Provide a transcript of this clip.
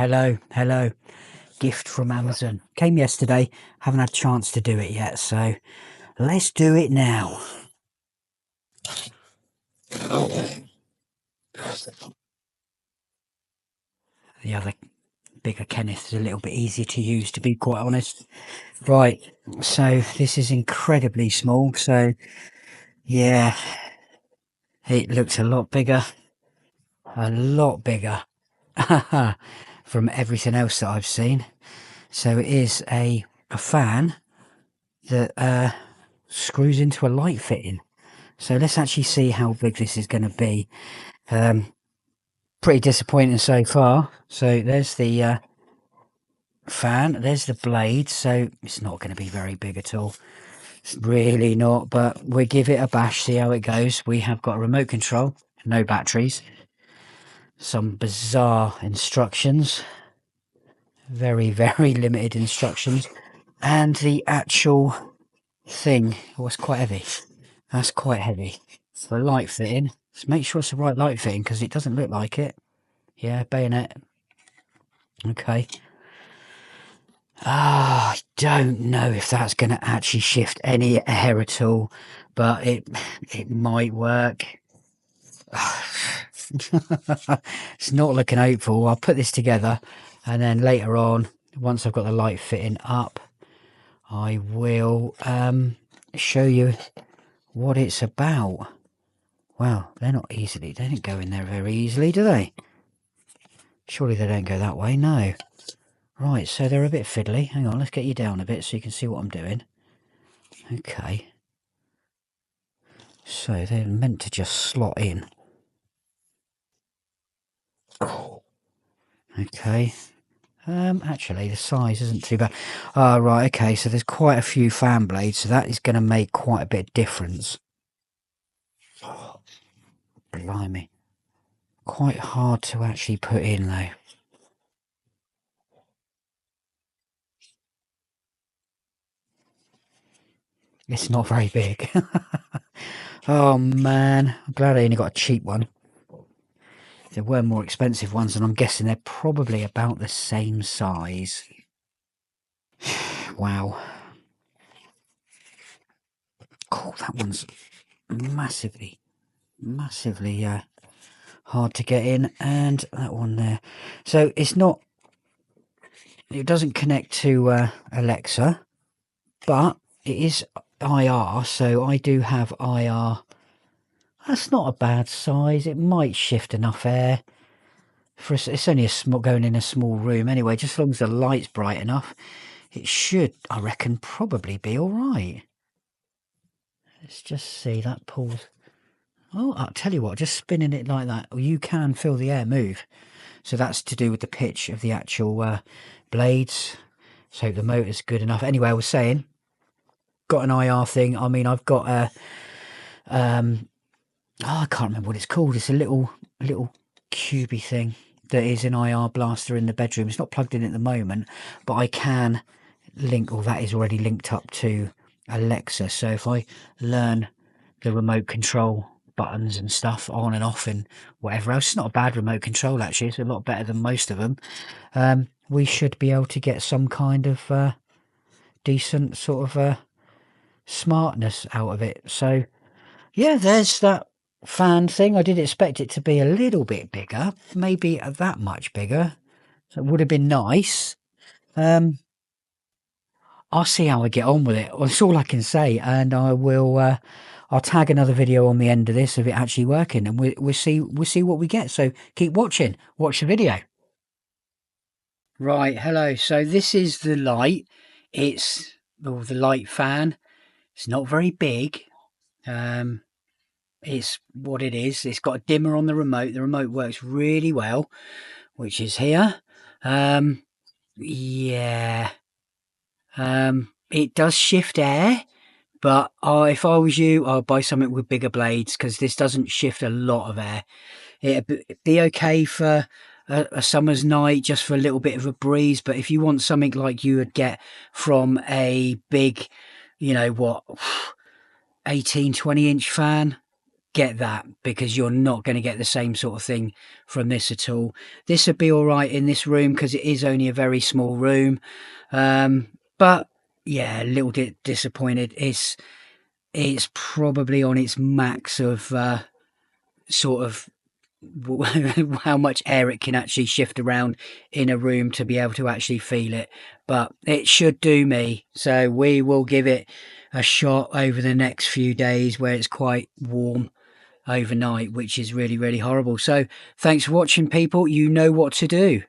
hello. Gift from Amazon. Came yesterday, haven't had a chance to do it yet, so let's do it now. The other bigger Kenneth is a little bit easier to use, to be quite honest. Right, so this is incredibly small, so yeah, it looks a lot bigger from everything else that I've seen. So it is a fan that screws into a light fitting. So let's actually see how big this is going to be. Pretty disappointing so far. So there's the fan, there's the blade, so it's not going to be very big at all. It's really not, but we'll give it a bash, see how it goes. We have got a remote control, no batteries, some bizarre instructions, very limited instructions, and the actual thing was quite heavy. That's quite heavy. For light fitting, let's make sure it's the right light fitting, because it doesn't look like it. Yeah, bayonet. Okay. I don't know if that's going to actually shift any air at all, but it might work. It's not looking hopeful. I'll put this together, and then later on, once I've got the light fitting up, I will show you what it's about. Well, they don't go in there very easily, do they? Surely they don't go that way, no. Right, so they're a bit fiddly. Hang on, let's get you down a bit so you can see what I'm doing. Okay. So they're meant to just slot in. Okay. Actually, the size isn't too bad. Oh, right, okay, so there's quite a few fan blades, so that is going to make quite a bit of difference. Oh, blimey. Quite hard to actually put in, though. It's not very big. Oh, man. I'm glad I only got a cheap one. There were more expensive ones, and I'm guessing they're probably about the same size. Wow. Oh, that one's massively hard to get in, and that one there. So it doesn't connect to Alexa, but it is IR, so I do have IR. That's not a bad size. It might shift enough air. It's only going in a small room anyway. Just as long as the light's bright enough, it should, I reckon, probably be all right. Let's just see, that pulls. Oh, I'll tell you what, just spinning it like that, you can feel the air move. So that's to do with the pitch of the actual blades. So the motor's good enough. Anyway, I was saying, got an IR thing. I mean, I've got a I can't remember what it's called. It's a little cubey thing that is an IR blaster in the bedroom. It's not plugged in at the moment, but I can link, or that is already linked up to Alexa. So if I learn the remote control buttons and stuff on and off and whatever else, it's not a bad remote control actually. It's a lot better than most of them. We should be able to get some kind of decent sort of smartness out of it. So yeah, there's that fan thing. I did expect it to be a little bit bigger, maybe that much bigger. So it would have been nice. I'll see how I get on with it. That's all I can say, and I will. I'll tag another video on the end of this of it actually working, and we'll see what we get. So keep watching. Watch the video. Right, hello. So this is the light. It's the light fan. It's not very big. It's what it is. It's got a dimmer on the remote. The remote works really well, which is here. Yeah. It does shift air, but if I was you, I'd buy something with bigger blades, because this doesn't shift a lot of air. It'd be okay for a summer's night, just for a little bit of a breeze. But if you want something like you would get from a big, 18, 20 inch fan, get that, because you're not going to get the same sort of thing from this at all. This would be all right in this room because it is only a very small room, but yeah, a little bit disappointed. It's probably on its max of sort of how much air it can actually shift around in a room to be able to actually feel it, but it should do me. So we will give it a shot over the next few days where it's quite warm overnight, which is really, really horrible. So thanks for watching, people. You know what to do.